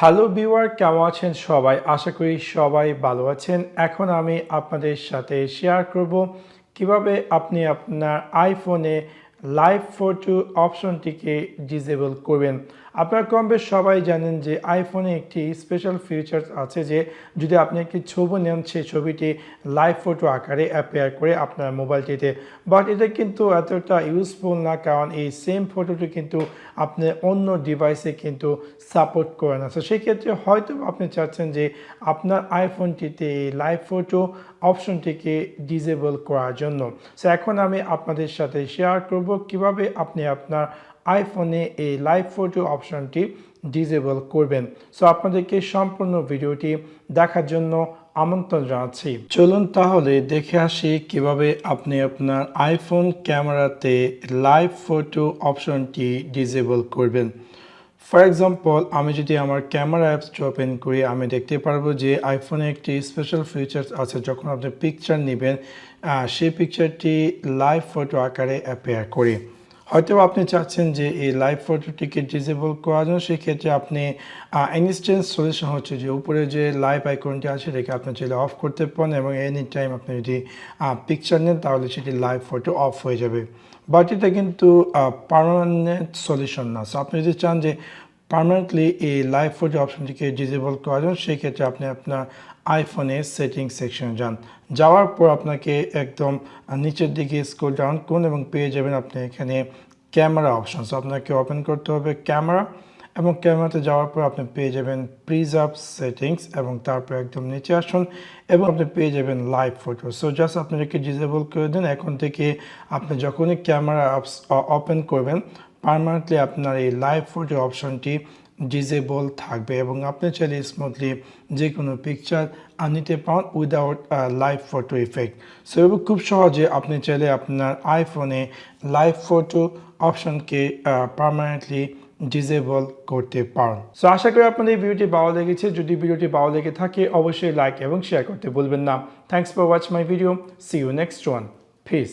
Hello viewer, কেমন আছেন সবাই? আশা করি সবাই ভালো আছেন। এখন আমি আপনাদের সাথে শেয়ার করব কিভাবে আপনি আপনার আইফোনে লাইভ ফটো অপশনটিকে ডিসেবল করবেন। আপনারা কম বেশ সবাই জানেন যে আইফোনে একটি স্পেশাল ফিচার্স আছে যে যদি আপনি একটি ছবি নেন সেই ছবিটি লাইভ ফটো আকারে অ্যাপিয়ার করে আপনার মোবাইলটিতে। বাট এটা কিন্তু এতটা ইউজফুল না, কারণ এই সেম ফটোটি কিন্তু আপনি অন্য ডিভাইসে কিন্তু সাপোর্ট করে না। তো সেক্ষেত্রে হয়তো আপনি চাচ্ছেন যে আপনার আইফোনটিতে এই লাইভ ফটো অপশনটিকে ডিসেবল করার জন্য। সো এখন আমি আপনাদের সাথে শেয়ার করব কিভাবে আপনি আপনার আইফোনে এই লাইভ ফটো অপশনটি ডিসেবল করবেন। সো আপনাদেরকে সম্পূর্ণ ভিডিওটি দেখার জন্য আমন্ত্রণ জানাচ্ছি। চলুন তাহলে দেখে আসি কিভাবে আপনি আপনার আইফোন ক্যামেরাতে লাইভ ফটো অপশনটি ডিসেবল করবেন। ফর এক্সাম্পল, আমি যদি আমার ক্যামেরা অ্যাপসটি ওপেন করি, আমি দেখতে পারবো যে আইফোনে একটি স্পেশাল ফিচার্স আছে। যখন আপনি পিকচার নেবেন সেই পিকচারটি লাইভ ফটো আকারে অ্যাপিয়ার করে। হয়তো আপনি চাচ্ছেন যে এই লাইভ ফটোটিকে ডিসেবল করার জন্য, সেক্ষেত্রে আপনি ইনস্ট্যান্ট সলিউশন হচ্ছে যে উপরে যে লাইভ আইকনটি আছে সেটাকে আপনি চাইলে অফ করতে পারেন এবং এনি টাইম আপনি যদি পিকচার নেন তাহলে সেটি লাইভ ফটো অফ হয়ে যাবে। বাট এটা কিন্তু পার্মানেন্ট সলিউশন না। সো আপনি যদি চান যে পার্মানেন্টলি এই লাইভ ফটো অপশনটিকে ডিসেবল করার জন্য, সেক্ষেত্রে আপনি আপনার আইফোনের সেটিং সেকশনে যান। যাওয়ার পর আপনাকে একদম নিচের দিকে স্ক্রল ডাউন করুন এবং পেয়ে যাবেন আপনি এখানে ক্যামেরা অপশন। সো আপনাকে ওপেন করতে হবে ক্যামেরা, এবং ক্যামেরাতে যাওয়ার পর আপনি পেয়ে যাবেন প্রিজার্ভ সেটিংস এবং তারপর একদম নিচে আসুন এবং আপনি পেয়ে যাবেন লাইভ ফটো। সো জাস্ট আপনাদেরকে ডিসেবল করে দেন। এখন থেকে আপনি যখনই ক্যামেরা অ্যাপস ওপেন করবেন পার্মানেন্টলি আপনার এই লাইভ ফটো অপশনটি ডিসেবল থাকবে এবং আপনি চাইলে স্মুথলি যে কোনো পিকচার নিতে পারেন without live photo effect. So এভাবে খুব সহজে আপনি চাইলে আপনার আইফোনে লাইভ ফটো অপশনকে পার্মানেন্টলি ডিসেবল করতে পারেন। সো আশা করি আপনাদের এই ভিডিওটি ভালো লেগেছে। যদি ভিডিওটি ভালো লেগে থাকে অবশ্যই লাইক এবং শেয়ার করতে ভুলবেন না। Thanks for watch my video. See you next one. Piece.